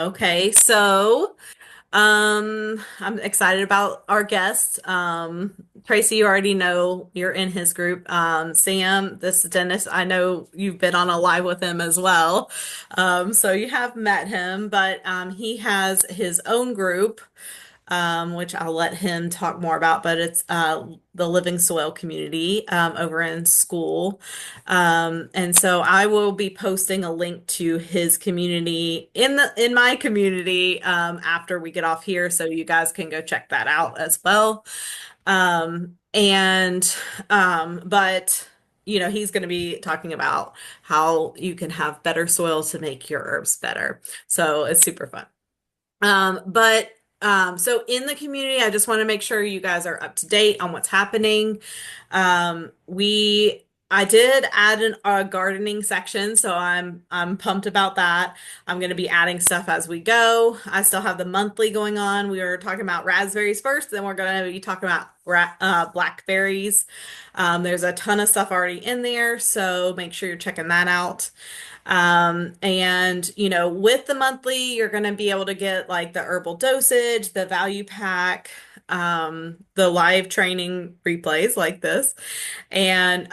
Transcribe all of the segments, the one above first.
Okay, so I'm excited about our guest. Tracy, you already know you're in his group. Sam, this is Dennis. I know you've been on a live with him as well. So you have met him, but he has his own group, which I'll let him talk more about, but it's the Living Soil community over in school. And so I will be posting a link to his community in my community after we get off here, so you guys can go check that out as well. And but he's going to be talking about how you can have better soil to make your herbs better. So it's super fun. So in the community, I just want to make sure you guys are up to date on what's happening. I did add a gardening section, so I'm pumped about that. I'm going to be adding stuff as we go. I still have the monthly going on. We were talking about raspberries first, then we're going to be talking about blackberries. There's a ton of stuff already in there, so make sure you're checking that out. With the monthly, you're going to be able to get like the herbal dosage, the value pack, the live training replays like this, and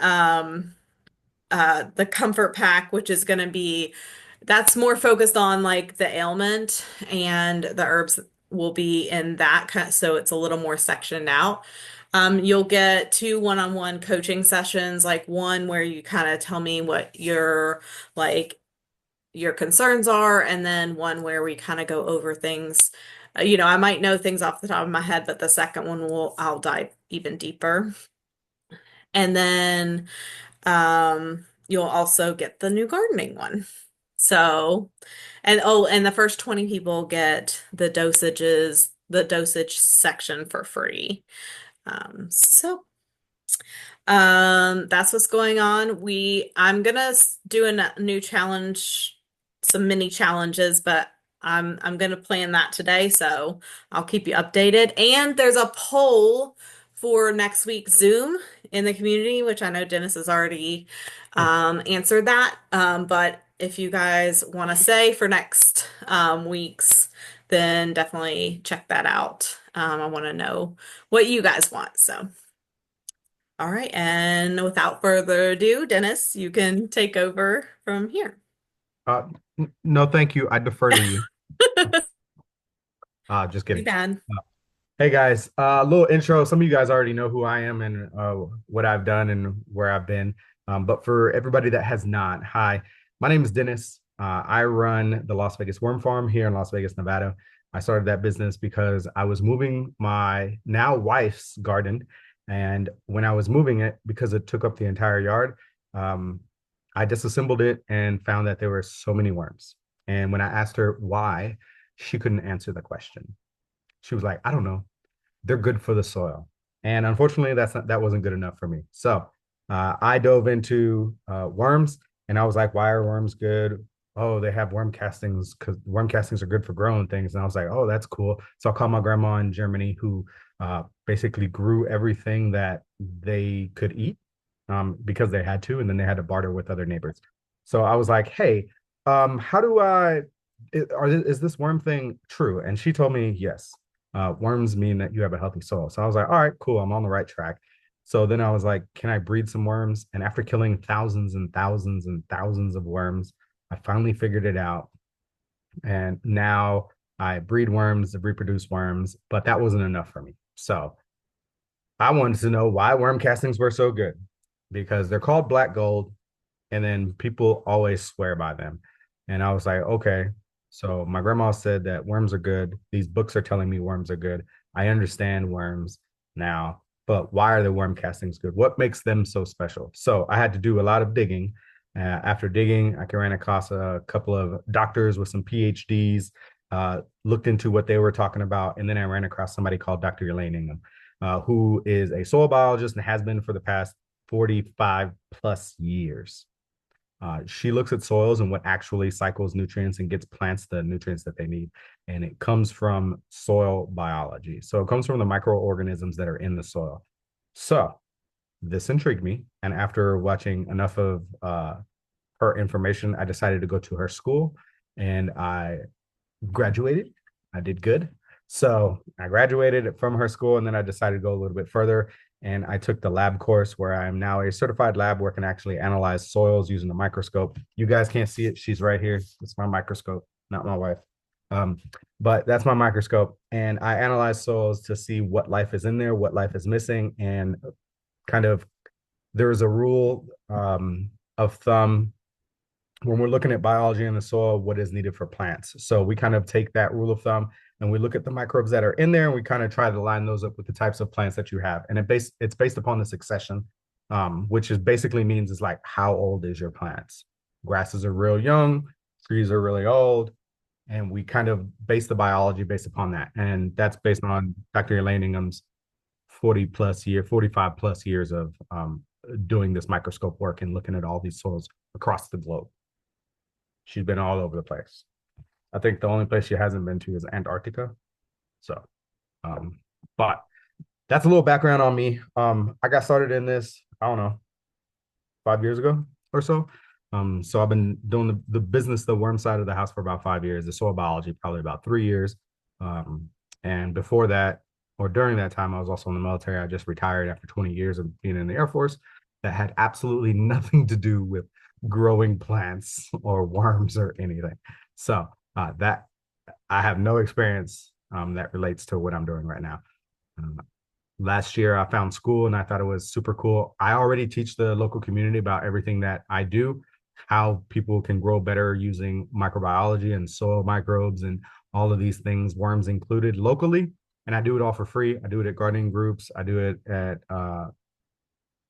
the comfort pack, which is going to be that's more focused on like the ailment, and the herbs will be in that kind, so it's a little more sectioned out. You'll get two one-on-one coaching sessions, like one where you kind of tell me what like your concerns are, and then one where we kind of go over things. I might know things off the top of my head, but the second one I'll dive even deeper. And then you'll also get the new gardening one. So, and the first 20 people get the dosage section for free. That's what's going on. I'm gonna do a new challenge, some mini challenges, but I'm gonna plan that today, so I'll keep you updated. And there's a poll for next week's Zoom in the community, which I know Dennis has already answered that. But if you guys want to say for next week's, then definitely check that out. I want to know what you guys want, so. All right, and without further ado, Dennis, you can take over from here. Uh, no, thank you. I defer to you. Just Too kidding. bad. Hey guys, a little intro. Some of you guys already know who I am and what I've done and where I've been. But for everybody that has not, hi, my name is Dennis. I run the Las Vegas Worm Farm here in Las Vegas, Nevada. I started that business because I was moving my now wife's garden. And when I was moving it, because it took up the entire yard, um, I disassembled it and found that there were so many worms. And when I asked her why, she couldn't answer the question. She was like, I don't know, they're good for the soil. And unfortunately, that wasn't good enough for me. So I dove into worms, and I was like, why are worms good? Oh, they have worm castings because worm castings are good for growing things. And I was like, oh, that's cool. So I called my grandma in Germany who basically grew everything that they could eat because they had to, and then they had to barter with other neighbors. So I was like, hey, how do is this worm thing true? And she told me yes. Worms mean that you have a healthy soil. So I was like, all right, cool, I'm on the right track. So then I was like, can I breed some worms? And after killing thousands and thousands and thousands of worms, I finally figured it out. And now I breed worms, reproduce worms, but that wasn't enough for me. So I wanted to know why worm castings were so good because they're called black gold, and then people always swear by them. And I was like, okay. So my grandma said that worms are good. These books are telling me worms are good. I understand worms now, but why are the worm castings good? What makes them so special? So I had to do a lot of digging. After digging, I ran across a couple of doctors with some PhDs, looked into what they were talking about, and then I ran across somebody called Dr. Elaine Ingham, who is a soil biologist and has been for the past 45 plus years. She looks at soils and what actually cycles nutrients and gets plants the nutrients that they need. And it comes from soil biology. So it comes from the microorganisms that are in the soil. So this intrigued me. And after watching enough of her information, I decided to go to her school, and I graduated. I did good. So I graduated from her school and then I decided to go a little bit further. And I took the lab course where I am now a certified lab where I can actually analyze soils using a microscope. You guys can't see it. She's right here. It's my microscope, not my wife. Um, but that's my microscope. And I analyze soils to see what life is in there, what life is missing, and kind of there's a rule of thumb when we're looking at biology in the soil, what is needed for plants. So we kind of take that rule of thumb and we look at the microbes that are in there and we kind of try to line those up with the types of plants that you have. And it's based upon the succession, which is basically means is like how old is your plants? Grasses are real young, trees are really old, and we kind of base the biology based upon that. And that's based on Dr. Elaine Ingham's 45 plus years of doing this microscope work and looking at all these soils across the globe. She's been all over the place. I think the only place she hasn't been to is Antarctica. So, um, but that's a little background on me. I got started in this, I don't know, 5 years ago or so. So I've been doing the business, the worm side of the house for about 5 years, the soil biology, probably about 3 years. And before that, or during that time, I was also in the military. I just retired after 20 years of being in the Air Force. That had absolutely nothing to do with growing plants or worms or anything. So that I have no experience that relates to what I'm doing right now. Um, Last year, I found school and I thought it was super cool. I already teach the local community about everything that I do, how people can grow better using microbiology and soil microbes and all of these things, worms included locally. And I do it all for free. I do it at gardening groups. I do it at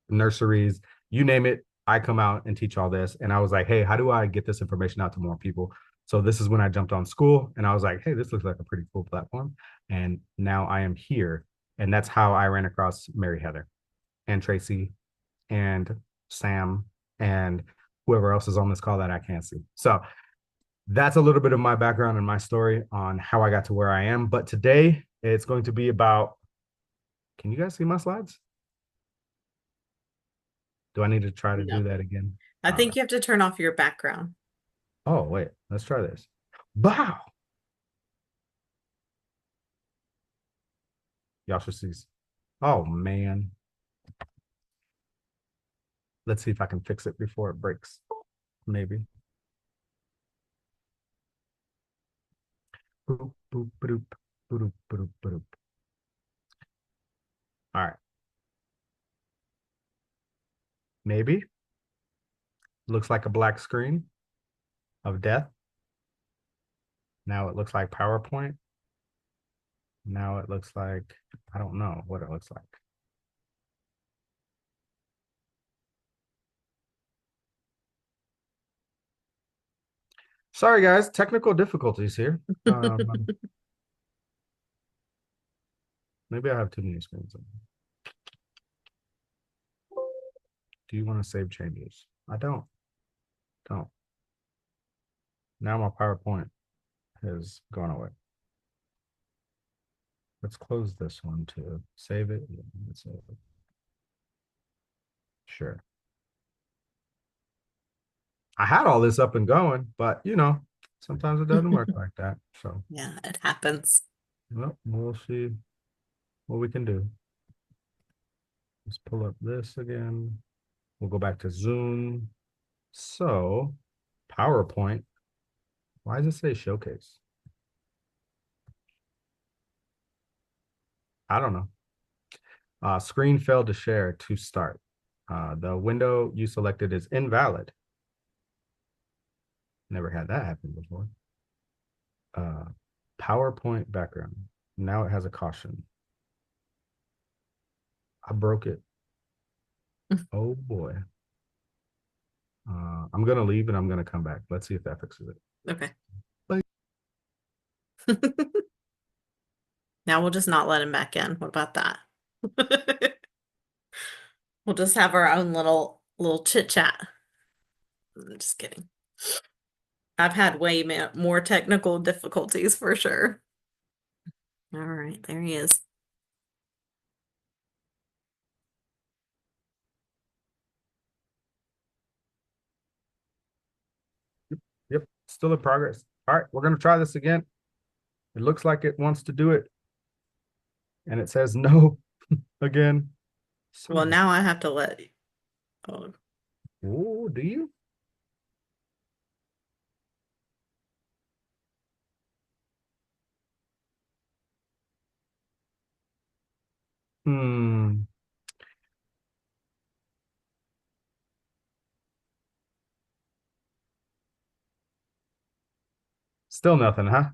nurseries, you name it. I come out and teach all this. And I was like, hey, how do I get this information out to more people? So this is when I jumped on school and I was like, hey, this looks like a pretty cool platform. And now I am here. And that's how I ran across Mary Heather and Tracy and Sam and whoever else is on this call that I can't see. So that's a little bit of my background and my story on how I got to where I am. But today it's going to be about, can you guys see my slides? Do I need to try to No. do that again? I All think right. you have to turn off your background. Oh, wait, let's try this. Wow. Y'all should see. Oh, man. Let's see if I can fix it before it breaks. Maybe. Boop, boop, boop, boop, boop, boop. All right. Maybe. Looks like a black screen of death. Now it looks like PowerPoint. Now it looks like, I don't know what it looks like. Sorry, guys. Technical difficulties here. Maybe I have too many screens. Do you want to save changes? I don't. Don't. Now my PowerPoint has gone away. Let's close this one too. Save it. Yeah, let's save it. Sure. I had all this up and going, but sometimes it doesn't work like that. So, Yeah, it happens. well, we'll see what we can do. Let's pull up this again. We'll go back to Zoom. So, PowerPoint. Why does it say showcase? I don't know. Screen failed to share to start. The window you selected is invalid. Never had that happen before. Uh, PowerPoint background. Now it has a caution. I broke it. Oh boy. I'm gonna leave and I'm gonna come back. Let's see if that fixes it. Okay. Bye. Now we'll just not let him back in. What about that? We'll just have our own little chit chat. I'm just kidding. I've had way more technical difficulties for sure. All right, there he is. Yep, still in progress. All right, we're gonna try this again. It looks like it wants to do it, and it says no again. Son Well, of a. now I have to let. Oh, Oh, do you? Hmm. Still nothing, huh?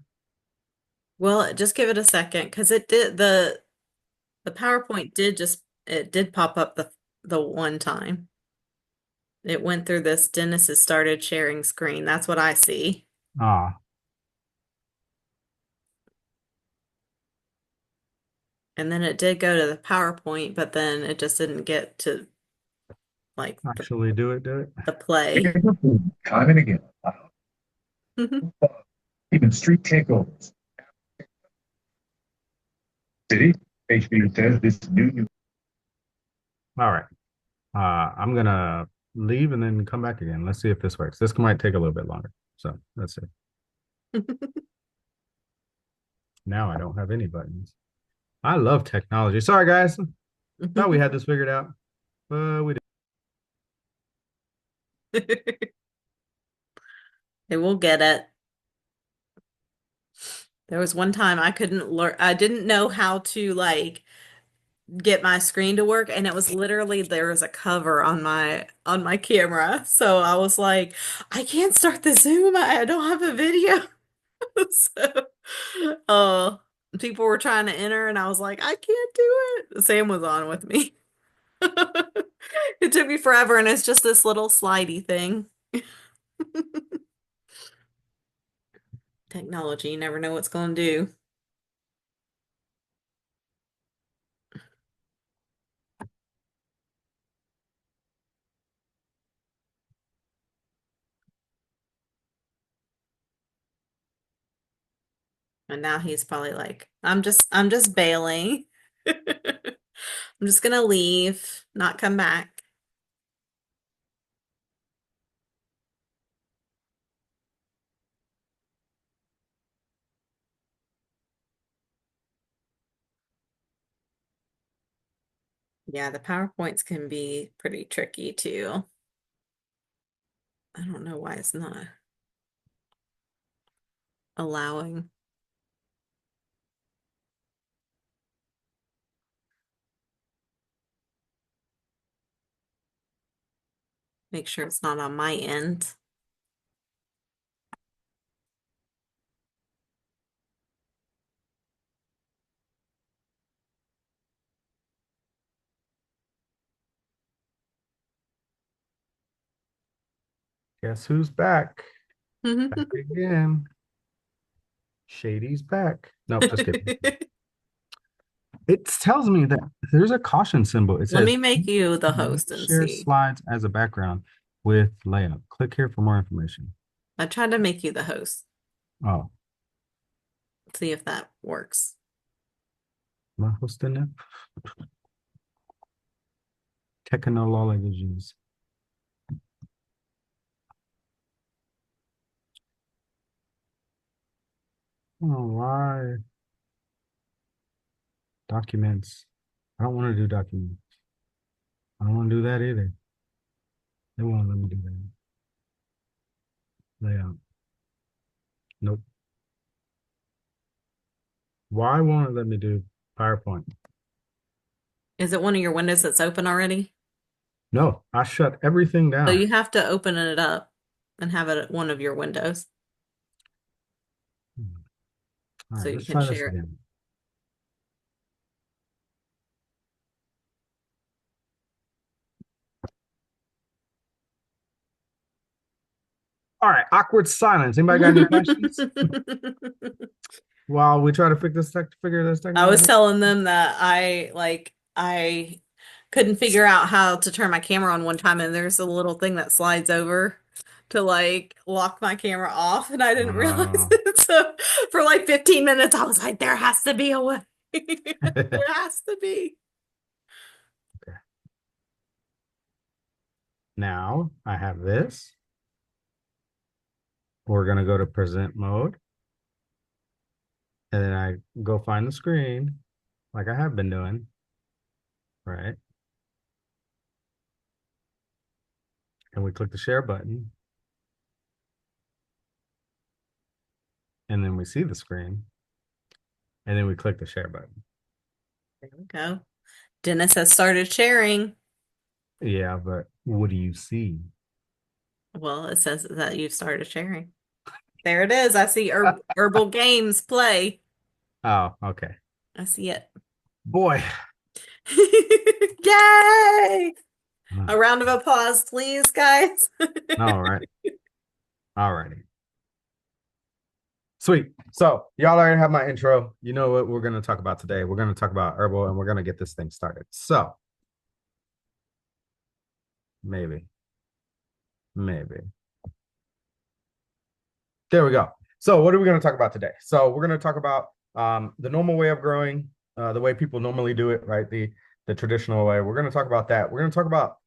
well, just give it a second because it did the PowerPoint did just it did pop up the one time. It went through this. Dennis has started sharing screen. That's what I see. Ah, And then it did go to the PowerPoint, but then it just didn't get to like actually do it, do it. the play. Time and again. Even street takeovers. City, HB says this new. All right. I'm gonna leave and then come back again. Let's see if this works. This might take a little bit longer. So let's see. Now I don't have any buttons. I love technology. Sorry, guys. Thought we had this figured out, but we They will get it. There was one time I couldn't learn, I didn't know how to like get my screen to work, and it was literally there was a cover on my camera. So I was like, I can't start the Zoom. I don't have a video. So uh people were trying to enter and I was like, I can't do it. Sam was on with me. It took me forever and it's just this little slidey thing. Technology, you never know what's going to do. And now he's probably like, I'm just bailing. I'm just gonna leave, not come back. Yeah, the PowerPoints can be pretty tricky too. I don't know why it's not allowing. Make sure it's not on my end. guess who's back? Back again. Shady's back. Nope, just kidding. It tells me that there's a caution symbol. It Let says me make you the host and share see. slides as a background with layout. Click here for more information. I tried to make you the host. Oh, See if that works. am I hosting it? Technologies. Oh, why? Documents. I don't want to do documents. I don't want to do that either. They won't let me do that. Layout. Nope. Why won't it let me do PowerPoint? Is it one of your windows that's open already? No, I shut everything So down. you have to open it up and have it at one of your windows All so right, you let's can try this share it. again. All right, awkward silence. Anybody got any questions while we try to figure this I was technology? telling them that I couldn't figure out how to turn my camera on one time and there's a little thing that slides over to like lock my camera off and I didn't realize Uh, it. So for like 15 minutes I was like, there has to be a way. There has to be. now I have this. We're gonna go to present mode. And then I go find the screen like I have been doing, right? And we click the share button. And then we see the screen. And then we click the share button. There we go. Dennis has started sharing. Yeah, but what do you see? Well, it says that you've started sharing. There it is. I see Herbal Games play. Oh, okay. I see it. Boy. Yay! A round of applause, please, guys. All right. All righty. Sweet. So y'all already have my intro. You know what we're going to talk about today. We're going to talk about herbal and we're going to get this thing started. So maybe. There we go. So what are we going to talk about today? So we're going to talk about the normal way of growing, the way people normally do it, right? The traditional way. We're going to talk about that. We're going to talk about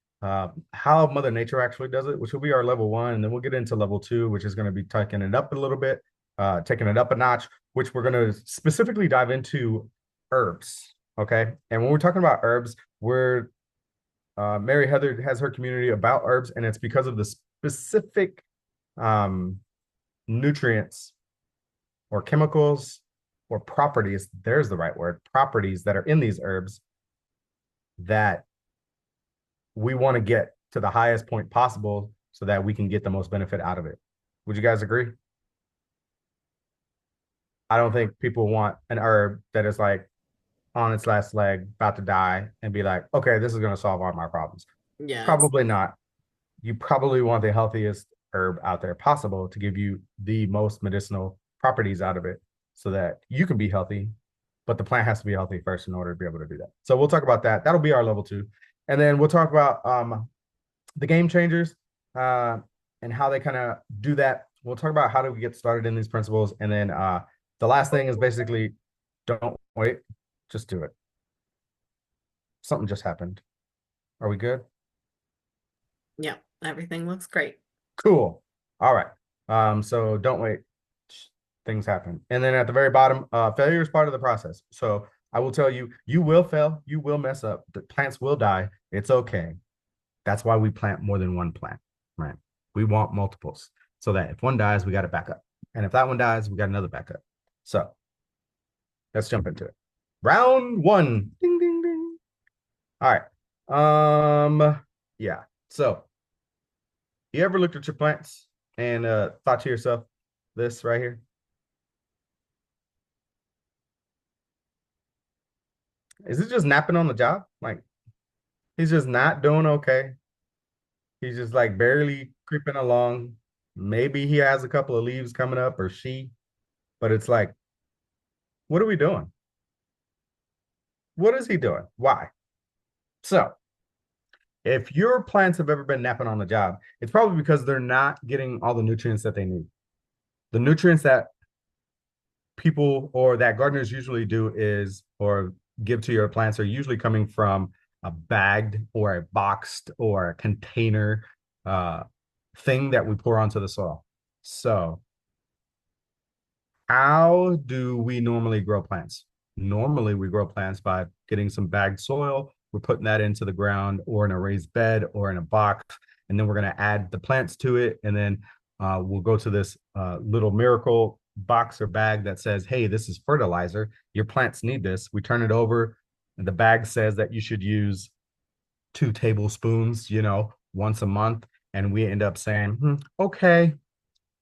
how Mother Nature actually does it, which will be our level 1, and then we'll get into level 2, which is going to be taking it up a little bit, taking it up a notch, which we're going to specifically dive into herbs. Okay, and when we're talking about herbs, we're Mary Heather has her community about herbs, and it's because of the specific nutrients or chemicals or properties, there's the right word, properties that are in these herbs that we want to get to the highest point possible so that we can get the most benefit out of it. Would you guys agree? I don't think people want an herb that is like on its last leg, about to die, and be like, okay, this is going to solve all my problems. Yeah, Probably not. You probably want the healthiest herb out there possible to give you the most medicinal properties out of it so that you can be healthy, but the plant has to be healthy first in order to be able to do that. So we'll talk about that. That'll be our level 2. And then we'll talk about the game changers and how they kind of do that. We'll talk about how do we get started in these principles. And then the last thing is basically don't wait, just do it. Something just happened. Are we good? yeah, everything looks great. Cool. All right. So don't wait. Things happen. And then at the very bottom, failure is part of the process. So I will tell you, you will fail, you will mess up, the plants will die. It's okay. That's why we plant more than one plant, right? We want multiples so that if one dies, we got it back up. And if that one dies, we got another backup. So let's jump into it. Round 1. Ding, ding, ding. All right. Yeah. So you ever looked at your plants and thought to yourself, this right here? Is it just napping on the job? Like he's just not doing okay. He's just like barely creeping along. Maybe he has a couple of leaves coming up or she, but it's like, what are we doing? What is he doing? Why? So if your plants have ever been napping on the job, it's probably because they're not getting all the nutrients that they need. The nutrients that people or that gardeners usually do is or give to your plants are usually coming from a bagged or a boxed or a container thing that we pour onto the soil. So how do we normally grow plants? Normally we grow plants by getting some bagged soil. We're putting that into the ground or in a raised bed or in a box. And then we're going to add the plants to it. And then we'll go to this little miracle box or bag that says, hey, this is fertilizer. Your plants need this. We turn it over. And the bag says that you should use 2 tablespoons, once a month. And we end up saying, okay.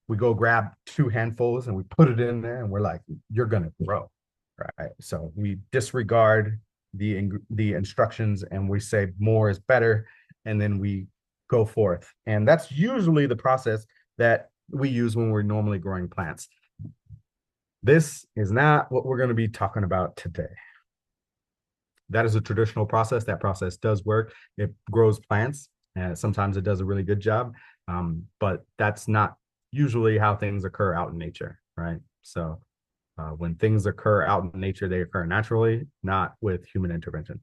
We go grab 2 handfuls and we put it in there and we're like, you're going to grow. Right. So we disregard the instructions and we say more is better. And then we go forth. And that's usually the process that we use when we're normally growing plants. This is not what we're going to be talking about today. That is a traditional process. That process does work. It grows plants and sometimes it does a really good job. But that's not usually how things occur out in nature, right? So when things occur out in nature, they occur naturally, not with human intervention.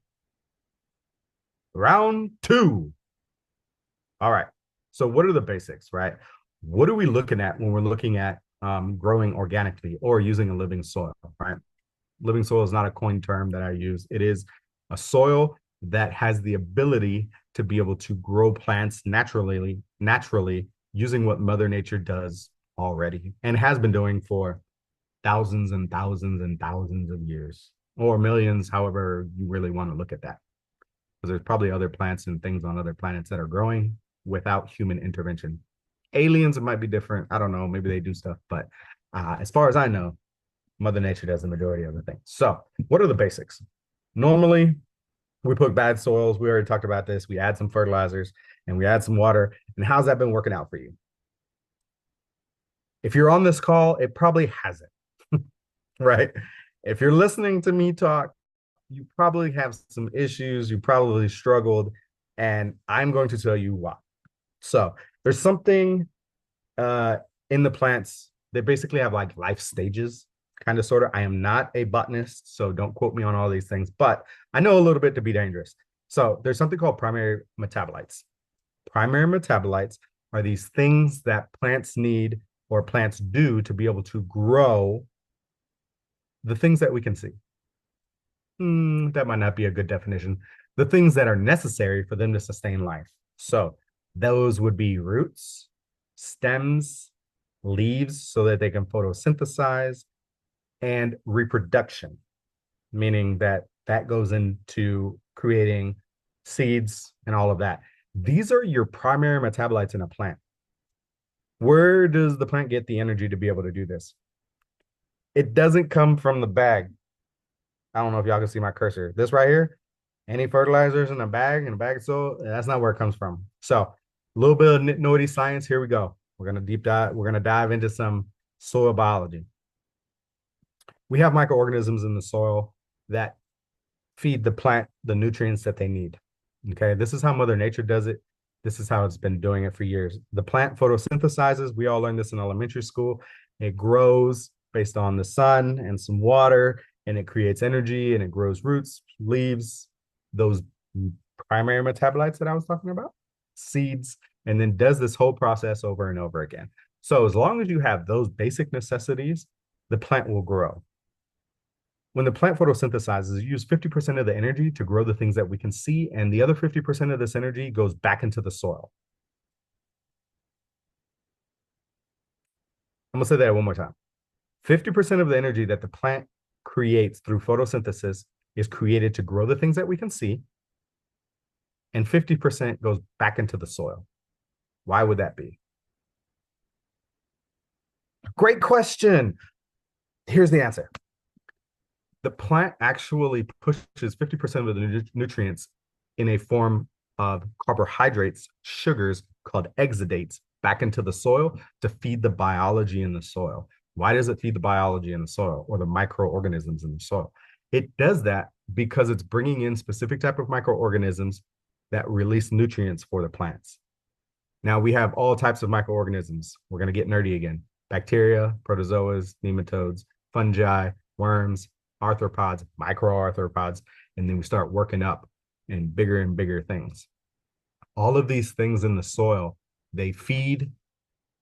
Round 2. All right. So what are the basics, right? What are we looking at when we're looking at growing organically or using a living soil, right? Living soil is not a coined term that I use. It is a soil that has the ability to be able to grow plants naturally using what Mother Nature does already and has been doing for thousands and thousands and thousands of years, or millions, however you really want to look at that. Because there's probably other plants and things on other planets that are growing without human intervention. Aliens, it might be different. I don't know. Maybe they do stuff, but as far as I know, Mother Nature does the majority of the things. So, what are the basics? Normally, we put bad soils. We already talked about this. We add some fertilizers and we add some water. And how's that been working out for you? If you're on this call, it probably hasn't, right? If you're listening to me talk, you probably have some issues. You probably struggled. And I'm going to tell you why. So, there's something in the plants. They basically have like life stages, kind of, sort of. I am not a botanist, so don't quote me on all these things, but I know a little bit to be dangerous. So there's something called primary metabolites. Primary metabolites are these things that plants need or plants do to be able to grow the things that we can see. That might not be a good definition. The things that are necessary for them to sustain life. So those would be roots, stems, leaves, so that they can photosynthesize, and reproduction, meaning that that goes into creating seeds and all of that. These are your primary metabolites in a plant. Where does the plant get the energy to be able to do this? It doesn't come from the bag. I don't know if y'all can see my cursor. This right here, any fertilizers in a bag of soil, that's not where it comes from. So a little bit of nitty science. Here we go. We're going to deep dive. We're going to dive into some soil biology. We have microorganisms in the soil that feed the plant the nutrients that they need. Okay, this is how Mother Nature does it. This is how it's been doing it for years. The plant photosynthesizes. We all learned this in elementary school. It grows based on the sun and some water, and it creates energy, and it grows roots, leaves, those primary metabolites that I was talking about, seeds, and then does this whole process over and over again. So as long as you have those basic necessities, the plant will grow. When the plant photosynthesizes, you use 50% of the energy to grow the things that we can see, and the other 50% of this energy goes back into the soil. I'm going to say that one more time. 50% of the energy that the plant creates through photosynthesis is created to grow the things that we can see, and 50% goes back into the soil. Why would that be? Great question. Here's the answer. The plant actually pushes 50% of the nutrients in a form of carbohydrates, sugars called exudates, back into the soil to feed the biology in the soil. Why does it feed the biology in the soil or the microorganisms in the soil? It does that because it's bringing in specific type of microorganisms that release nutrients for the plants. Now we have all types of microorganisms. We're going to get nerdy again. Bacteria, protozoas, nematodes, fungi, worms, arthropods, microarthropods, and then we start working up in bigger and bigger things. All of these things in the soil, they feed,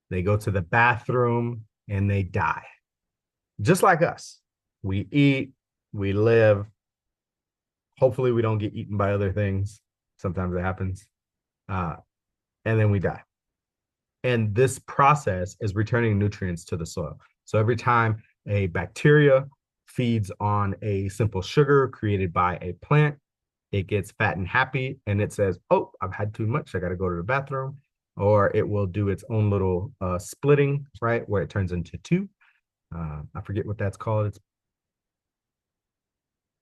they go to the bathroom, and they die. Just like us. We eat, we live. Hopefully we don't get eaten by other things. Sometimes it happens. And then we die. And this process is returning nutrients to the soil. So every time a bacteria feeds on a simple sugar created by a plant, it gets fat and happy, and it says, oh, I've had too much, I got to go to the bathroom. Or it will do its own little splitting, right, where it turns into two. I forget what that's called. It's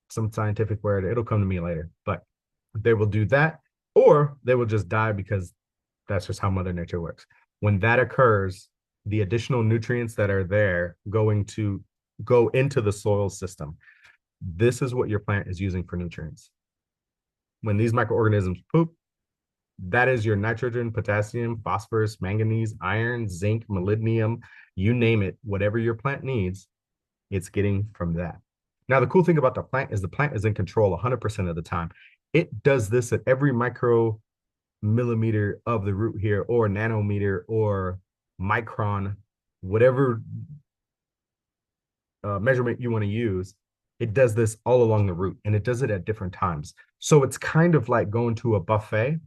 some scientific word. It'll come to me later. But they will do that, or they will just die because that's just how Mother Nature works. When that occurs, the additional nutrients that are there going to go into the soil system. This is what your plant is using for nutrients. When these microorganisms poop, that is your nitrogen, potassium, phosphorus, manganese, iron, zinc, molybdenum, you name it, whatever your plant needs, it's getting from that. Now, the cool thing about the plant is in control 100% of the time. It does this at every micromillimeter of the root here, or nanometer, or micron whatever measurement you want to use, it does this all along the route and it does it at different times. So it's kind of like going to a buffet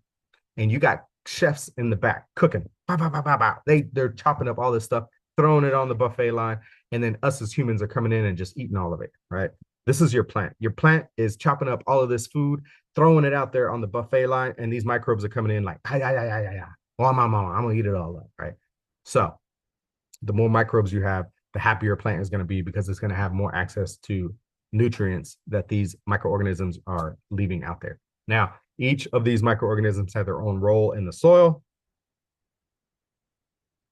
and you got chefs in the back cooking. Bah, bah, bah, bah, bah. They're chopping up all this stuff, throwing it on the buffet line, and then us as humans are coming in and just eating all of it, right? This is your plant. Your plant is chopping up all of this food, throwing it out there on the buffet line, and these microbes are coming in like, hi, hi, hi, hi, hi. Oh, I'm gonna eat it all up, right? So the more microbes you have, the happier your plant is going to be because it's going to have more access to nutrients that these microorganisms are leaving out there. Now, each of these microorganisms have their own role in the soil.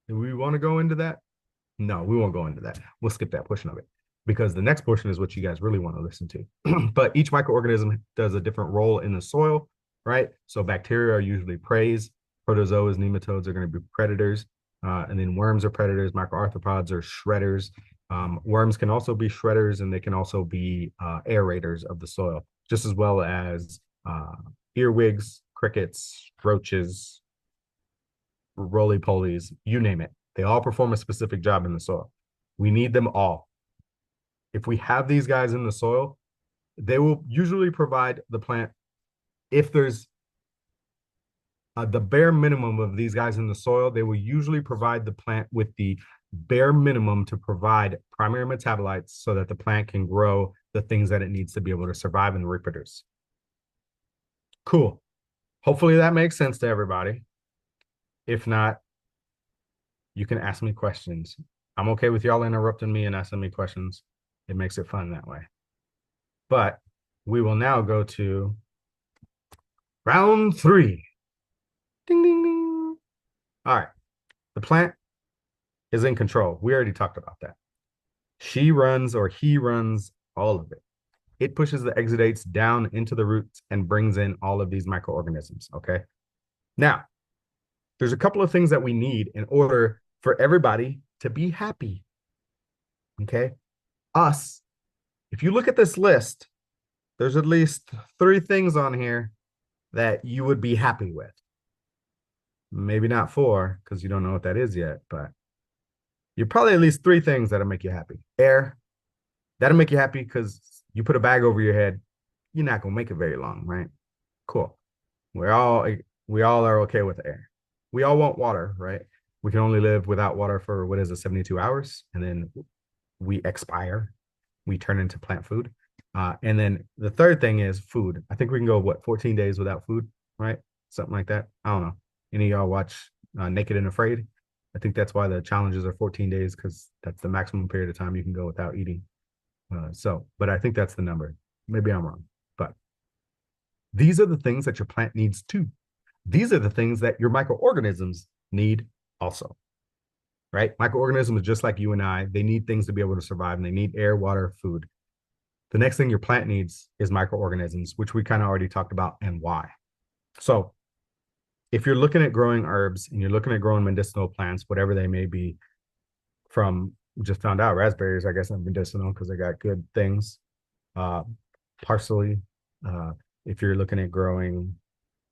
Do we want to go into that? No, we won't go into that. We'll skip that portion of it because the next portion is what you guys really want to listen to. But each microorganism does a different role in the soil, right? So bacteria are usually prey, protozoas, nematodes are going to be predators, and then worms are predators, microarthropods are shredders. Worms can also be shredders, and they can also be aerators of the soil, just as well as earwigs, crickets, roaches, roly-polies, you name it. They all perform a specific job in the soil. We need them all. If we have these guys in the soil, they will usually provide the plant, if there's the bare minimum of these guys in the soil, they will usually provide the plant with the bare minimum to provide primary metabolites so that the plant can grow the things that it needs to be able to survive and reproduce. Cool. Hopefully that makes sense to everybody. If not, you can ask me questions. I'm okay with y'all interrupting me and asking me questions. It makes it fun that way. But we will now go to round 3. Ding, ding, ding. All right. The plant is in control. We already talked about that. She runs or he runs all of it. It pushes the exudates down into the roots and brings in all of these microorganisms. Okay. Now, there's a couple of things that we need in order for everybody to be happy. Okay. Us, if you look at this list, there's at least 3 things on here that you would be happy with. Maybe not 4, because you don't know what that is yet, but you're probably at least 3 things that'll make you happy. Air, that'll make you happy because you put a bag over your head, you're not gonna make it very long, right? Cool. We all are okay with air. We all want water, right? We can only live without water for what is it, 72 hours, and then we expire. We turn into plant food. And then the third thing is food. I think we can go, 14 days without food, right? Something like that. I don't know. Any of y'all watch Naked and Afraid? I think that's why the challenges are 14 days because that's the maximum period of time you can go without eating. But I think that's the number. Maybe I'm wrong. But these are the things that your plant needs too. These are the things that your microorganisms need also, right? Microorganisms, just like you and I, they need things to be able to survive, and they need air, water, food. The next thing your plant needs is microorganisms, which we kind of already talked about and why. So if you're looking at growing herbs and you're looking at growing medicinal plants, whatever they may be, from just found out raspberries, I guess, are medicinal because they got good things. Parsley. If you're looking at growing,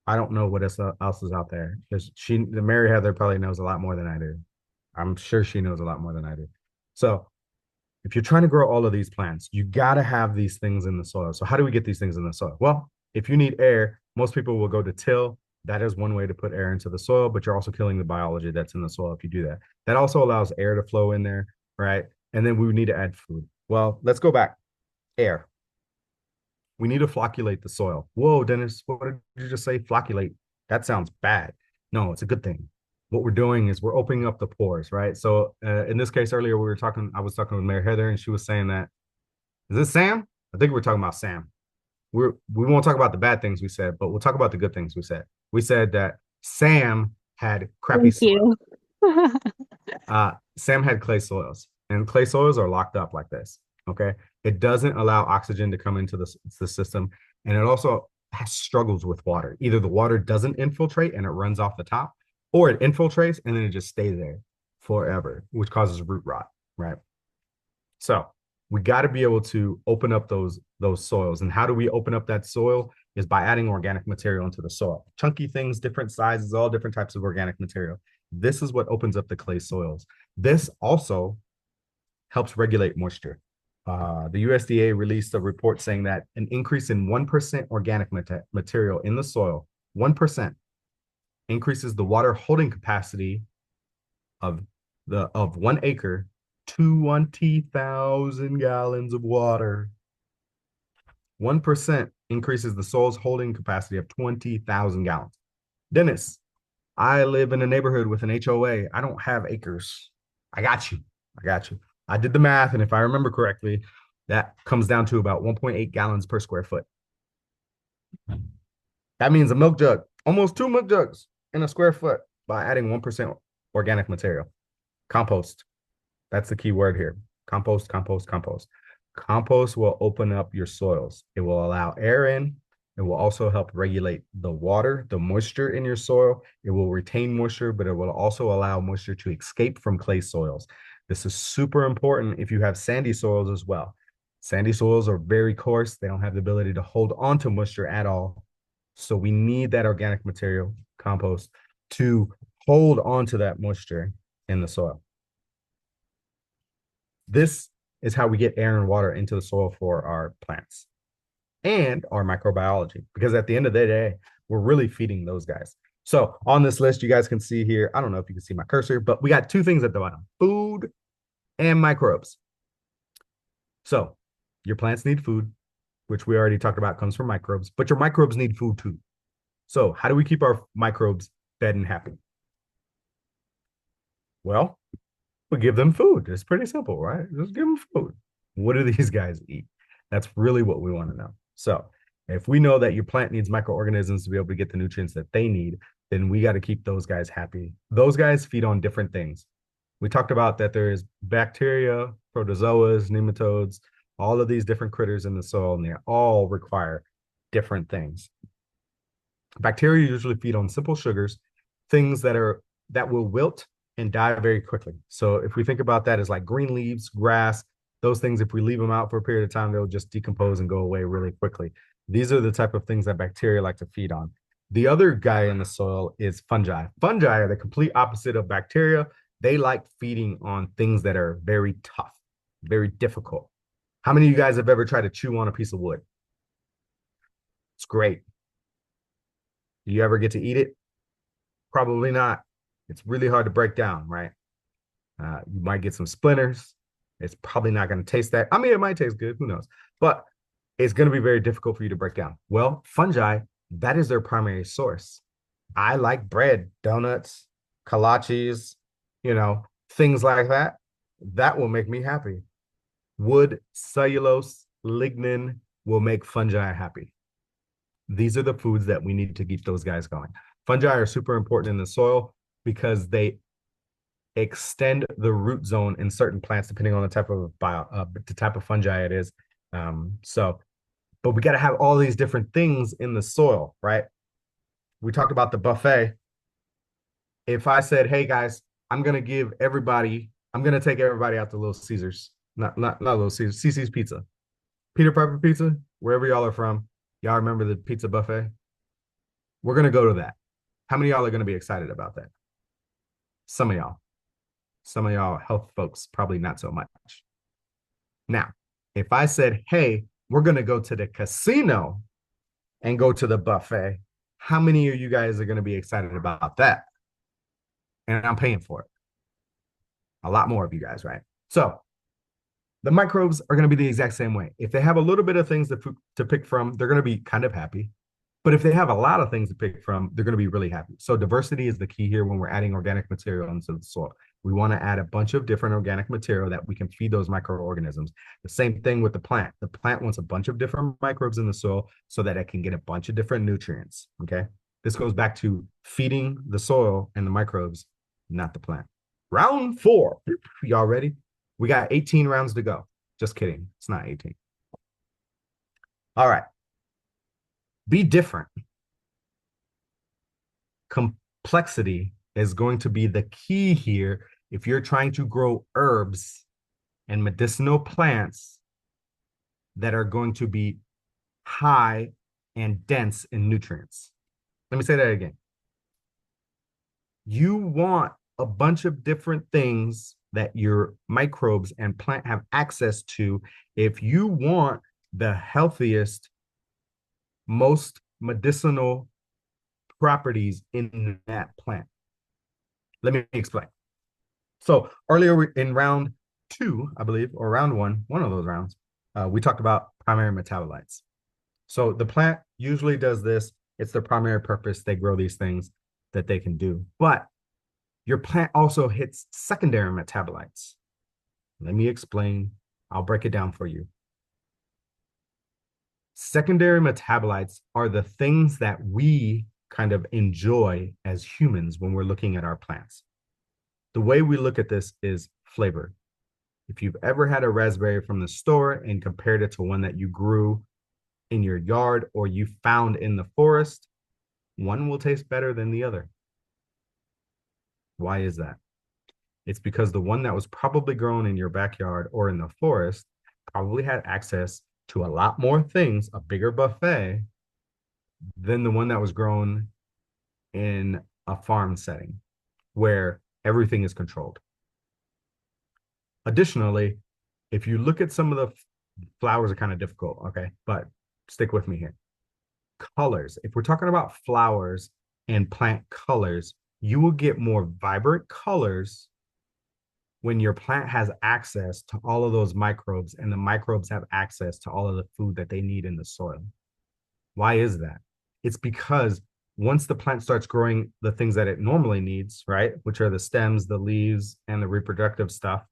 I don't know what else is out there. Because the Mary Heather probably knows a lot more than I do. I'm sure she knows a lot more than I do. So if you're trying to grow all of these plants, you got to have these things in the soil. So how do we get these things in the soil? Well, if you need air, most people will go to till. That is one way to put air into the soil, but you're also killing the biology that's in the soil if you do that. That also allows air to flow in there, right? And then we would need to add food. Well, let's go back. Air. We need to flocculate the soil. Whoa, Dennis, what did you just say? Flocculate. That sounds bad. No, it's a good thing. What we're doing is we're opening up the pores, right? So in this case earlier, I was talking with Mary Heather, and she was saying that, is this Sam? I think we're talking about Sam. We won't talk about the bad things we said, but we'll talk about the good things we said. We said that Sam had crappy soil. Sam had clay soils, and clay soils are locked up like this. Okay, it doesn't allow oxygen to come into the system, and it also has struggles with water. Either the water doesn't infiltrate and it runs off the top, or it infiltrates and then it just stays there forever, which causes root rot. Right. So we got to be able to open up those soils. And how do we open up that soil? Is by adding organic material into the soil. Chunky things, different sizes, all different types of organic material. This is what opens up the clay soils. This also helps regulate moisture. The USDA released a report saying that an increase in 1% organic material in the soil, 1%, increases the water holding capacity of 1 acre to 20,000 gallons of water. 1% increases the soil's holding capacity of 20,000 gallons. Dennis, I live in a neighborhood with an HOA. I don't have acres. I got you. I got you. I did the math, and if I remember correctly, that comes down to about 1.8 gallons per square foot. That means a milk jug, almost 2 milk jugs in a square foot by adding 1% organic material. Compost. That's the key word here. Compost, compost, compost. Compost will open up your soils. It will allow air in. It will also help regulate the water, the moisture in your soil. It will retain moisture, but it will also allow moisture to escape from clay soils. This is super important if you have sandy soils as well. Sandy soils are very coarse. They don't have the ability to hold on to moisture at all. So we need that organic material, compost, to hold on to that moisture in the soil. This is how we get air and water into the soil for our plants and our microbiology, because at the end of the day, we're really feeding those guys. So on this list, you guys can see here, I don't know if you can see my cursor, but we got 2 things at the bottom, food and microbes. So your plants need food, which we already talked about comes from microbes, but your microbes need food too. So how do we keep our microbes fed and happy? Well, we give them food. It's pretty simple, right? Just give them food. What do these guys eat? That's really what we want to know. So if we know that your plant needs microorganisms to be able to get the nutrients that they need, then we got to keep those guys happy. Those guys feed on different things. We talked about that there is bacteria, protozoas, nematodes, all of these different critters in the soil, and they all require different things. Bacteria usually feed on simple sugars, things that will wilt and die very quickly. So if we think about that as like green leaves, grass, those things, if we leave them out for a period of time, they'll just decompose and go away really quickly. These are the type of things that bacteria like to feed on. The other guy in the soil is fungi. Fungi are the complete opposite of bacteria. They like feeding on things that are very tough, very difficult. How many of you guys have ever tried to chew on a piece of wood? It's great. Do you ever get to eat it? Probably not. It's really hard to break down, right? You might get some splinters. It's probably not going to taste that. I mean, it might taste good. Who knows? But it's going to be very difficult for you to break down. Well, fungi, that is their primary source. I like bread, donuts, kolaches, things like that. That will make me happy. Wood, cellulose, lignin will make fungi happy. These are the foods that we need to keep those guys going. Fungi are super important in the soil because they extend the root zone in certain plants depending on the type of fungi it is. But we got to have all these different things in the soil, right? We talked about the buffet. If I said, "Hey guys, I'm gonna take everybody out to Little Caesars, not Little Caesars, CC's Pizza, Peter Piper Pizza, wherever y'all are from. Y'all remember the pizza buffet? We're gonna go to that. How many of y'all are gonna be excited about that? Some of y'all health folks, probably not so much. Now, if I said, "Hey, we're gonna go to the casino and go to the buffet," how many of you guys are gonna be excited about that? And I'm paying for it. A lot more of you guys, right? So the microbes are going to be the exact same way. If they have a little bit of things to pick from, they're going to be kind of happy. But if they have a lot of things to pick from, they're going to be really happy. So diversity is the key here when we're adding organic material into the soil. We want to add a bunch of different organic material that we can feed those microorganisms. The same thing with the plant. The plant wants a bunch of different microbes in the soil so that it can get a bunch of different nutrients, okay? This goes back to feeding the soil and the microbes, not the plant. Round 4. Y'all ready? We got 18 rounds to go. Just kidding. It's not 18. All right. Be different. Complexity is going to be the key here if you're trying to grow herbs and medicinal plants that are going to be high and dense in nutrients. Let me say that again. You want a bunch of different things that your microbes and plant have access to if you want the healthiest, most medicinal properties in that plant. Let me explain. So earlier in round two, I believe, or round one of those rounds, we talked about primary metabolites. So the plant usually does this. It's their primary purpose. They grow these things that they can do. But your plant also hits secondary metabolites. Let me explain. I'll break it down for you. Secondary metabolites are the things that we kind of enjoy as humans when we're looking at our plants. The way we look at this is flavor. If you've ever had a raspberry from the store and compared it to one that you grew in your yard or you found in the forest, one will taste better than the other. Why is that? It's because the one that was probably grown in your backyard or in the forest probably had access to a lot more things, a bigger buffet, than the one that was grown in a farm setting where everything is controlled. Additionally, if you look at some of the flowers are kind of difficult, okay, but stick with me here. Colors. If we're talking about flowers and plant colors, you will get more vibrant colors when your plant has access to all of those microbes and the microbes have access to all of the food that they need in the soil. Why is that? It's because once the plant starts growing the things that it normally needs, right, which are the stems, the leaves, and the reproductive stuff,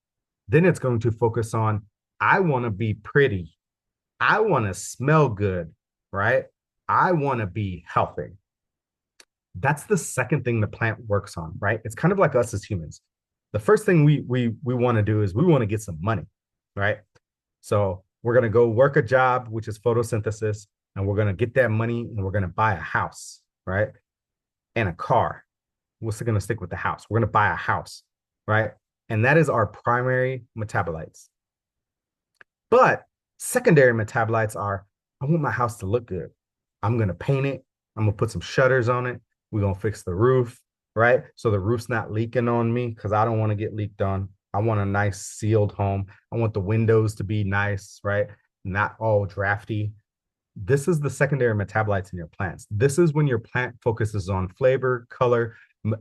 then it's going to focus on, I want to be pretty. I want to smell good, right? I want to be healthy. That's the second thing the plant works on, right? It's kind of like us as humans. The first thing we want to do is we want to get some money, right? So we're going to go work a job, which is photosynthesis, and we're going to get that money and we're going to buy a house, right? And a car. We're still going to stick with the house. We're going to buy a house, right? And that is our primary metabolites. But secondary metabolites are, I want my house to look good. I'm going to paint it. I'm going to put some shutters on it. We're going to fix the roof, right? So the roof's not leaking on me because I don't want to get leaked on. I want a nice sealed home. I want the windows to be nice, right? Not all drafty. This is the secondary metabolites in your plants. This is when your plant focuses on flavor, color,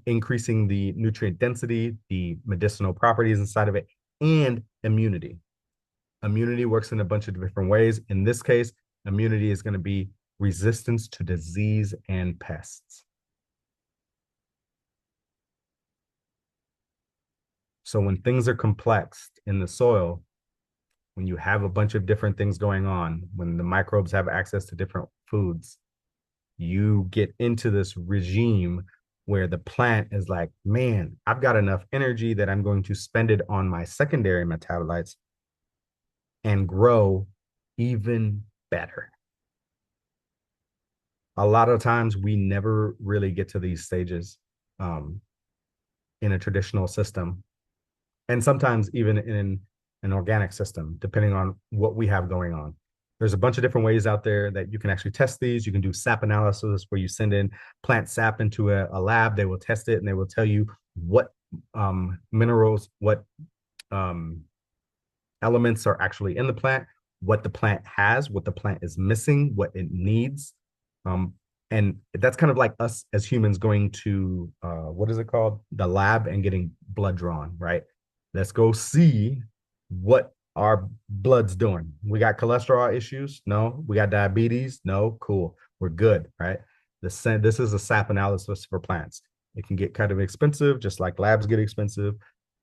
increasing the nutrient density, the medicinal properties inside of it, and immunity. Immunity works in a bunch of different ways. In this case, immunity is going to be resistance to disease and pests. So when things are complex in the soil, when you have a bunch of different things going on, when the microbes have access to different foods, you get into this regime where the plant is like, man, I've got enough energy that I'm going to spend it on my secondary metabolites and grow even better. A lot of times we never really get to these stages in a traditional system. And sometimes even in an organic system, depending on what we have going on. There's a bunch of different ways out there that you can actually test these. You can do sap analysis where you send in plant sap into a lab. They will test it and they will tell you what minerals, what elements are actually in the plant, what the plant has, what the plant is missing, what it needs. And that's kind of like us as humans going to, what is it called? The lab and getting blood drawn, right? Let's go see what our blood's doing. We got cholesterol issues? No. We got diabetes? No. Cool. We're good, right? This is a sap analysis for plants. It can get kind of expensive, just like labs get expensive,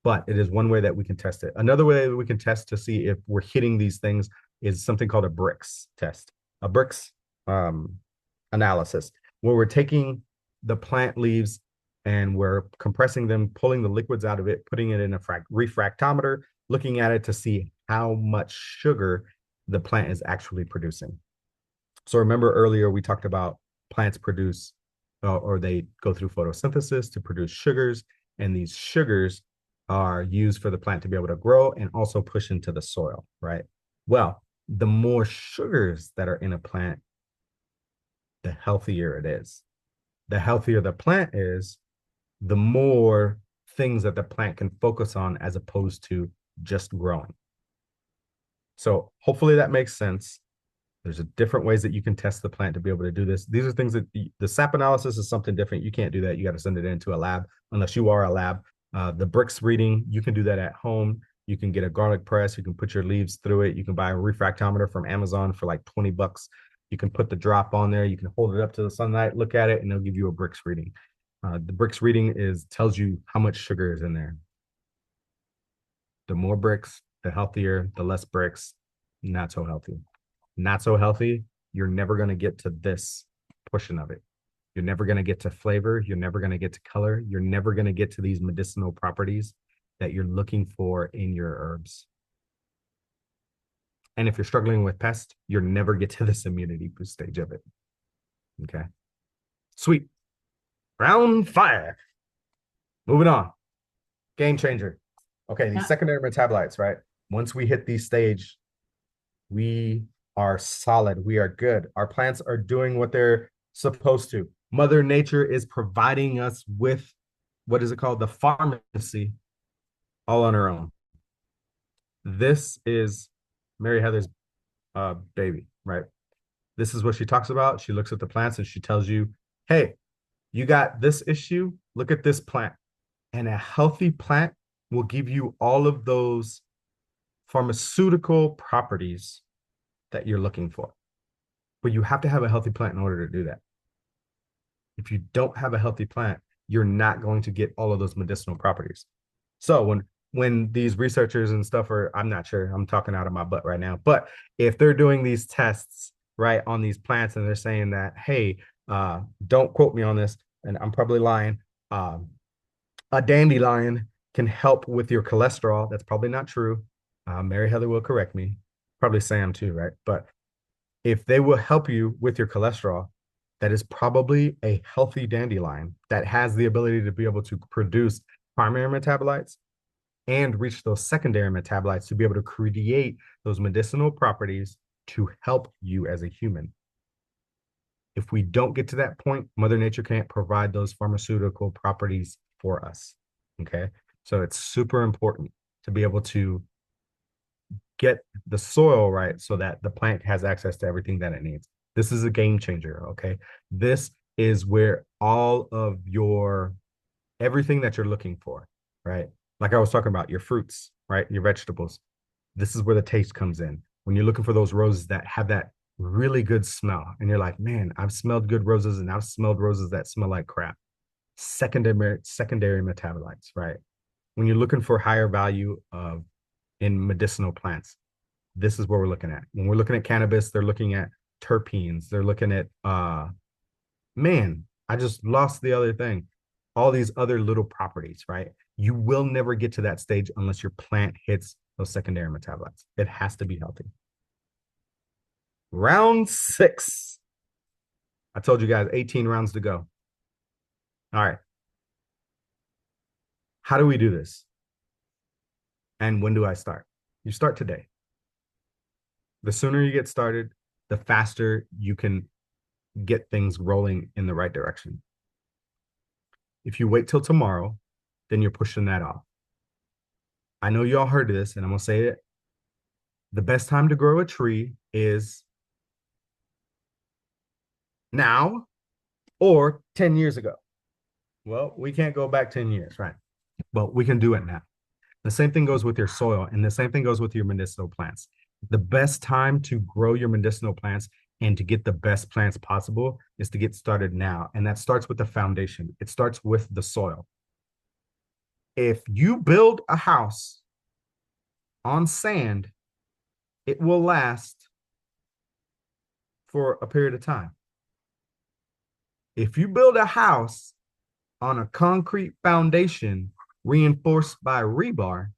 but it is one way that we can test it. Another way that we can test to see if we're hitting these things is something called a Brix test, a Brix analysis, where we're taking the plant leaves and we're compressing them, pulling the liquids out of it, putting it in a refractometer, looking at it to see how much sugar the plant is actually producing. So remember earlier we talked about plants produce or they go through photosynthesis to produce sugars, and these sugars are used for the plant to be able to grow and also push into the soil, right? Well, the more sugars that are in a plant, the healthier it is. The healthier the plant is, the more things that the plant can focus on as opposed to just growing. So hopefully that makes sense. There's different ways that you can test the plant to be able to do this. These are things that the sap analysis is something different. You can't do that. You got to send it into a lab unless you are a lab. The Brix reading, you can do that at home. You can get a garlic press. You can put your leaves through it. You can buy a refractometer from Amazon for like 20 bucks. You can put the drop on there. You can hold it up to the sunlight, look at it, and they'll give you a Brix reading. The Brix reading tells you how much sugar is in there. The more Brix, the healthier. The less Brix, not so healthy. Not so healthy, you're never going to get to this portion of it. You're never going to get to flavor. You're never going to get to color. You're never going to get to these medicinal properties that you're looking for in your herbs. And if you're struggling with pests, you'll never get to this immunity boost stage of it. Okay. Sweet. Round 5. Moving on. Game changer. Okay, these secondary metabolites, right? Once we hit these stage, we are solid. We are good. Our plants are doing what they're supposed to. Mother Nature is providing us with, what is it called? The pharmacy, all on her own. This is Mary Heather's baby, right? This is what she talks about. She looks at the plants and she tells you, hey, you got this issue. Look at this plant. And a healthy plant will give you all of those pharmaceutical properties that you're looking for. But you have to have a healthy plant in order to do that. If you don't have a healthy plant, you're not going to get all of those medicinal properties. So when these researchers and stuff are, I'm not sure, I'm talking out of my butt right now, but if they're doing these tests, right, on these plants and they're saying that, hey, don't quote me on this, and I'm probably lying, a dandelion can help with your cholesterol. That's probably not true. Mary Heather will correct me. Probably Sam too, right? But if they will help you with your cholesterol, that is probably a healthy dandelion that has the ability to be able to produce primary metabolites and reach those secondary metabolites to be able to create those medicinal properties to help you as a human. If we don't get to that point, Mother Nature can't provide those pharmaceutical properties for us. Okay. So it's super important to be able to get the soil right so that the plant has access to everything that it needs. This is a game changer. Okay. This is where all of your everything that you're looking for, right? Like I was talking about, your fruits, right? Your vegetables. This is where the taste comes in. When you're looking for those roses that have that really good smell, and you're like, man, I've smelled good roses and I've smelled roses that smell like crap. Secondary metabolites, right? When you're looking for higher value in medicinal plants, this is what we're looking at. When we're looking at cannabis, they're looking at terpenes. They're looking at man, I just lost the other thing. All these other little properties, right? You will never get to that stage unless your plant hits those secondary metabolites. It has to be healthy. Round 6. I told you guys 18 rounds to go. All right. How do we do this? And when do I start? You start today. The sooner you get started, the faster you can get things rolling in the right direction. If you wait till tomorrow, then you're pushing that off. I know y'all heard this, and I'm going to say it. The best time to grow a tree is now or 10 years ago. Well, we can't go back 10 years, right? But we can do it now. The same thing goes with your soil, and the same thing goes with your medicinal plants. The best time to grow your medicinal plants and to get the best plants possible is to get started now. And that starts with the foundation. It starts with the soil. If you build a house on sand, it will last for a period of time. If you build a house on a concrete foundation reinforced by rebar,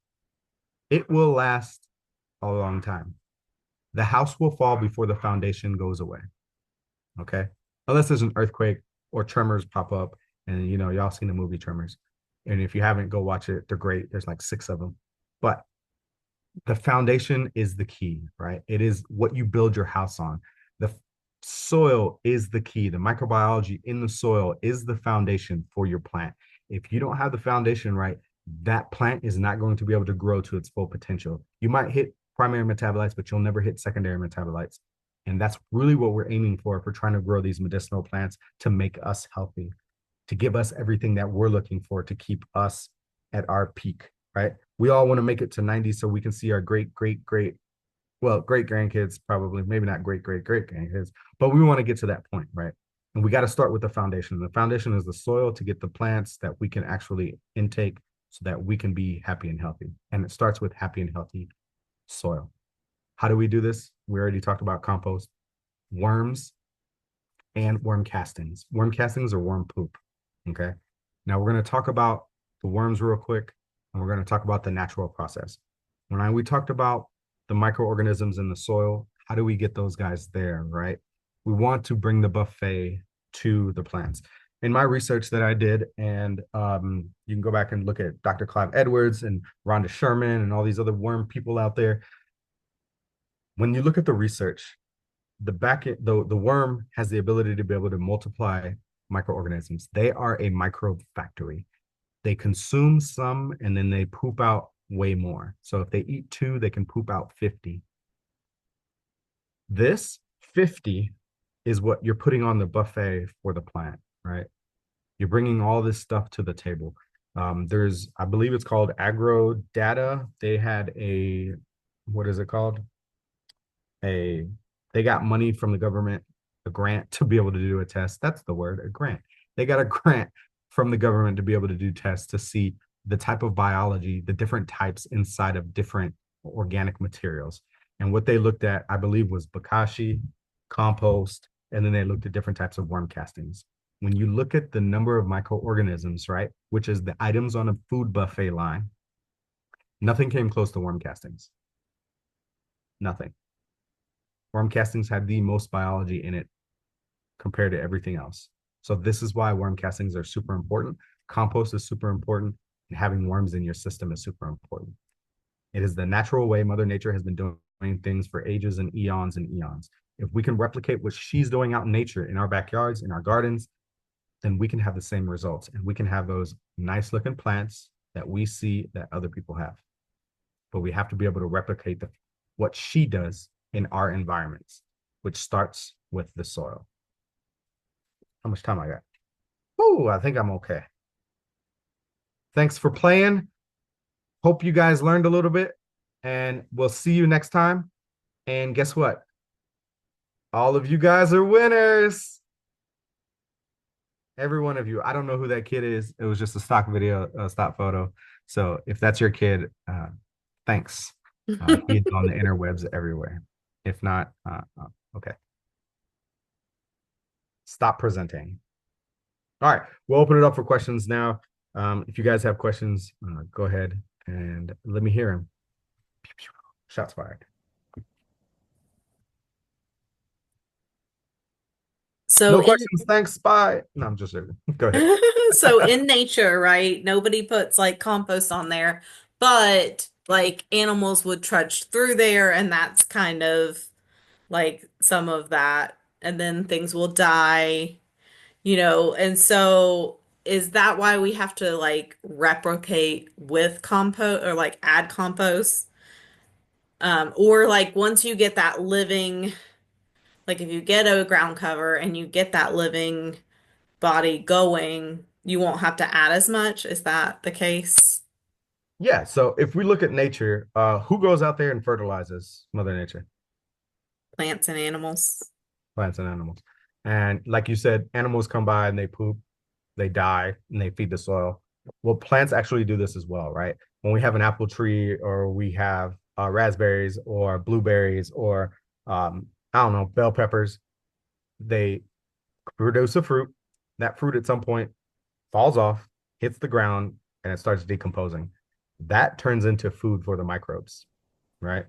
it will last a long time. The house will fall before the foundation goes away. Okay? Unless there's an earthquake or tremors pop up, and y'all seen the movie Tremors. And if you haven't, go watch it. They're great. There's like 6 of them. But the foundation is the key, right? It is what you build your house on. The soil is the key. The microbiology in the soil is the foundation for your plant. If you don't have the foundation right, that plant is not going to be able to grow to its full potential. You might hit primary metabolites, but you'll never hit secondary metabolites. And that's really what we're aiming for if we're trying to grow these medicinal plants to make us healthy, to give us everything that we're looking for to keep us at our peak, right? We all want to make it to 90 so we can see our great grandkids, probably, maybe not great grandkids, but we want to get to that point, right? And we got to start with the foundation. The foundation is the soil to get the plants that we can actually intake so that we can be happy and healthy. And it starts with happy and healthy soil. How do we do this? We already talked about compost, worms, and worm castings. Worm castings or worm poop. Okay. Now we're going to talk about the worms real quick, and we're going to talk about the natural process. When we talked about the microorganisms in the soil, how do we get those guys there, right? We want to bring the buffet to the plants. In my research that I did, and you can go back and look at Dr. Clive Edwards and Rhonda Sherman and all these other worm people out there. When you look at the research, the worm has the ability to be able to multiply microorganisms. They are a microbe factory. They consume some and then they poop out way more. So if they eat 2, they can poop out 50. This 50 is what you're putting on the buffet for the plant, right? You're bringing all this stuff to the table. I believe it's called AgroData. They had what is it called? They got money from the government, a grant to be able to do a test. That's the word, a grant. They got a grant from the government to be able to do tests to see the type of biology, the different types inside of different organic materials. And what they looked at, I believe, was bokashi, compost, and then they looked at different types of worm castings. When you look at the number of microorganisms, right, which is the items on a food buffet line, nothing came close to worm castings. Nothing. Worm castings had the most biology in it compared to everything else. So this is why worm castings are super important. Compost is super important, and having worms in your system is super important. It is the natural way Mother Nature has been doing things for ages and eons and eons. If we can replicate what she's doing out in nature, in our backyards, in our gardens, then we can have the same results, and we can have those nice looking plants that we see that other people have. But we have to be able to replicate what she does in our environments, which starts with the soil. How much time I got? Oh, I think I'm okay. Thanks for playing. Hope you guys learned a little bit, and we'll see you next time. And guess what? All of you guys are winners. Every one of you. I don't know who that kid is. It was just a stock video, a stock photo. So if that's your kid, thanks. He's on the interwebs everywhere. If not, okay. Stop presenting. All right, we'll open it up for questions now. If you guys have questions, go ahead and let me hear them. Shots fired. So No questions. Thanks. Bye. No, I'm just joking. Go ahead. so in nature, right? Nobody puts like compost on there, but like animals would trudge through there, and that's kind of like some of that. And then things will die, and so is that why we have to like replicate with compost or like add compost? Or like once you get that living, like if you get a ground cover and you get that living body going, you won't have to add as much. Is that the case? Yeah. So if we look at nature, who goes out there and fertilizes Mother Nature? Plants and animals. Plants and animals. And like you said, animals come by and they poop, they die, and they feed the soil. Well, plants actually do this as well, right? When we have an apple tree or we have raspberries or blueberries or I don't know, bell peppers, they produce a fruit. That fruit at some point falls off, hits the ground, and it starts decomposing. That turns into food for the microbes, right?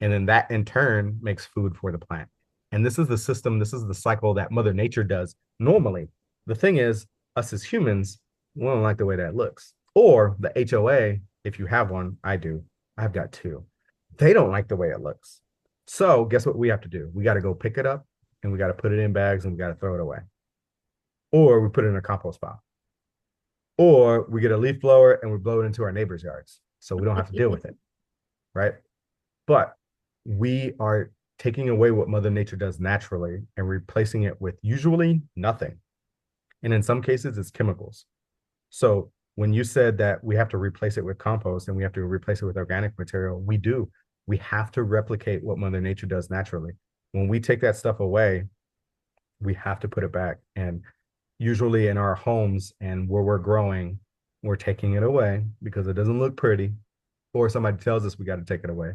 And then that in turn makes food for the plant. And this is the system, this is the cycle that Mother Nature does normally. The thing is, us as humans, we don't like the way that looks. Or the HOA, if you have one, I do. I've got 2. They don't like the way it looks. So guess what we have to do? We got to go pick it up and we got to put it in bags and we got to throw it away. Or we put it in a compost pile. or we get a leaf blower and we blow it into our neighbors' yards so we don't have to deal with it, right? But we are taking away what Mother Nature does naturally and replacing it with usually nothing. And in some cases, it's chemicals. So when you said that we have to replace it with compost and we have to replace it with organic material, we do. We have to replicate what Mother Nature does naturally. When we take that stuff away, we have to put it back. And usually in our homes and where we're growing, we're taking it away because it doesn't look pretty, or somebody tells us we got to take it away.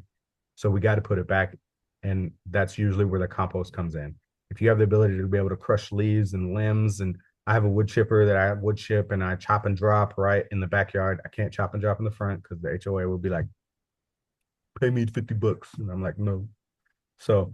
So we got to put it back. And that's usually where the compost comes in. If you have the ability to be able to crush leaves and limbs, and I have a wood chipper that I wood chip and I chop and drop right in the backyard. I can't chop and drop in the front because the HOA will be like, pay me $50. And I'm like, no. So,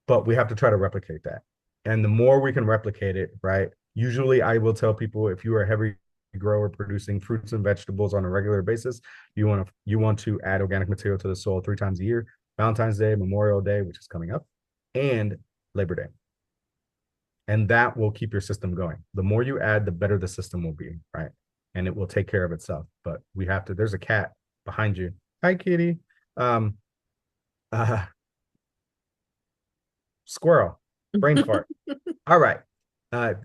but we have to try to replicate that. And the more we can replicate it, right? Usually I will tell people if you are a heavy grower producing fruits and vegetables on a regular basis, you want to add organic material to the soil 3 times a year: Valentine's Day, Memorial Day, which is coming up, and Labor Day. And that will keep your system going. The more you add, the better the system will be, right? And it will take care of itself. But we have to, there's a cat behind you. Hi, kitty. Um, uh, Squirrel, brain fart. All right.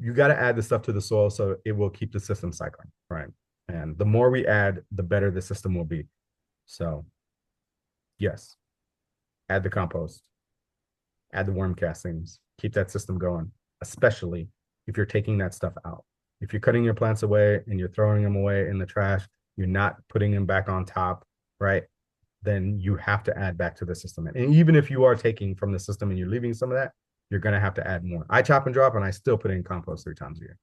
You got to add the stuff to the soil so it will keep the system cycling, right? And the more we add, the better the system will be. So, yes, add the compost, add the worm castings, keep that system going, especially if you're taking that stuff out. If you're cutting your plants away and you're throwing them away in the trash, you're not putting them back on top, right? Then you have to add back to the system. And even if you are taking from the system and you're leaving some of that, you're going to have to add more. I chop and drop and I still put in compost 3 times a year.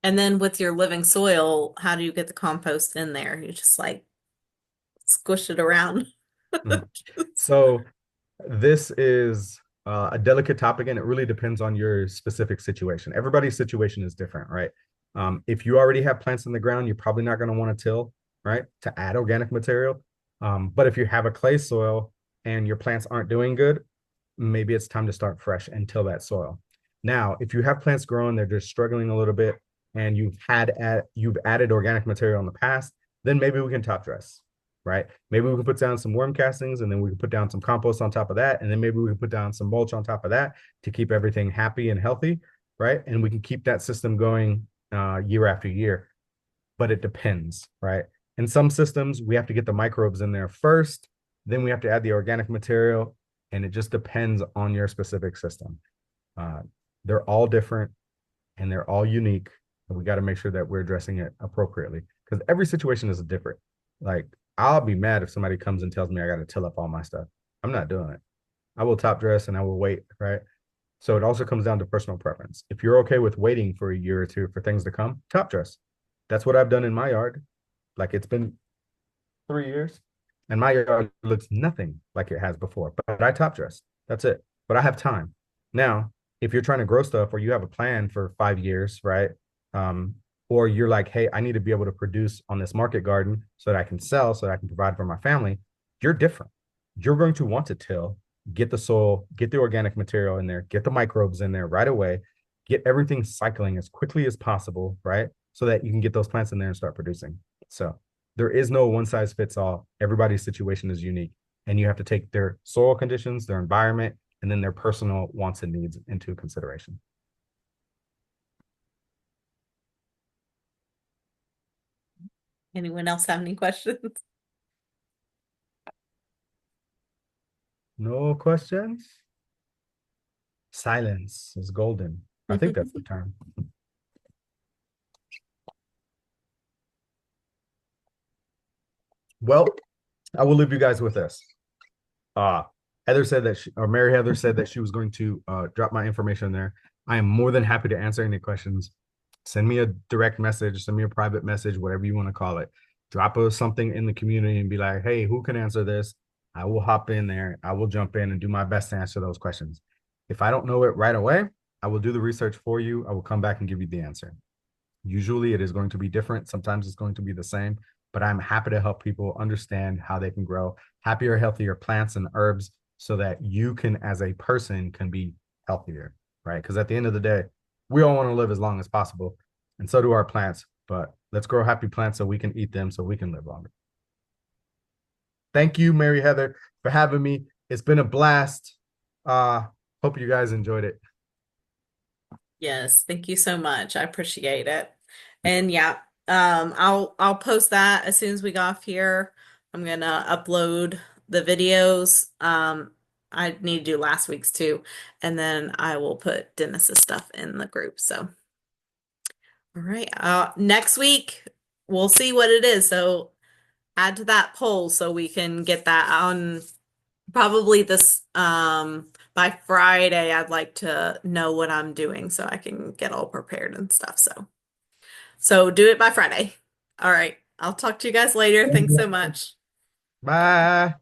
And then with your living soil, how do you get the compost in there? You just like squish it around. Mhm. So this is a delicate topic and it really depends on your specific situation. Everybody's situation is different, right? If you already have plants in the ground, you're probably not going to want to till, right, to add organic material. But if you have a clay soil and your plants aren't doing good, maybe it's time to start fresh and till that soil. Now, if you have plants growing, they're just struggling a little bit, and you've added organic material in the past, then maybe we can top dress, right? Maybe we can put down some worm castings, and then we can put down some compost on top of that, and then maybe we can put down some mulch on top of that to keep everything happy and healthy, right? And we can keep that system going year after year. But it depends, right? In some systems, we have to get the microbes in there first, then we have to add the organic material, and it just depends on your specific system. They're all different and they're all unique, and we got to make sure that we're addressing it appropriately because every situation is different. Like, I'll be mad if somebody comes and tells me I got to till up all my stuff. I'm not doing it. I will top dress and I will wait, right? So it also comes down to personal preference. If you're okay with waiting for a year or two for things to come, top dress. That's what I've done in my yard. Like, it's been 3 years and my yard looks nothing like it has before, but I top dress. That's it. But I have time. Now, if you're trying to grow stuff or you have a plan for 5 years, right? Or you're like, hey, I need to be able to produce on this market garden so that I can sell, so that I can provide for my family. You're different. You're going to want to till, get the soil, get the organic material in there, get the microbes in there right away, get everything cycling as quickly as possible, right? So that you can get those plants in there and start producing. So there is no one size fits all. Everybody's situation is unique, and you have to take their soil conditions, their environment, and then their personal wants and needs into consideration. Anyone else have any questions? No questions? Silence is golden. I think that's the term. Well, I will leave you guys with this. Heather said that Mary Heather said that she was going to drop my information there. I am more than happy to answer any questions. Send me a direct message, send me a private message, whatever you want to call it. Drop us something in the community and be like, hey, who can answer this? I will hop in there. I will jump in and do my best to answer those questions. If I don't know it right away, I will do the research for you. I will come back and give you the answer. Usually it is going to be different. Sometimes it's going to be the same, but I'm happy to help people understand how they can grow happier, healthier plants and herbs so that you can, as a person, can be healthier, right? Because at the end of the day, we all want to live as long as possible. and so do our plants. But let's grow happy plants so we can eat them, so we can live longer. Thank you, Mary Heather, for having me. It's been a blast. Hope you guys enjoyed it. Yes, thank you so much. I appreciate it. And yeah, I'll post that as soon as we get off here. I'm gonna upload the videos. I need to do last week's too, and then I will put Dennis's stuff in the group. So, all right. Next week we'll see what it is. So add to that poll so we can get that on probably this by Friday. I'd like to know what I'm doing so I can get all prepared and stuff. So do it by Friday. All right. I'll talk to you guys later. Thanks so much. Bye.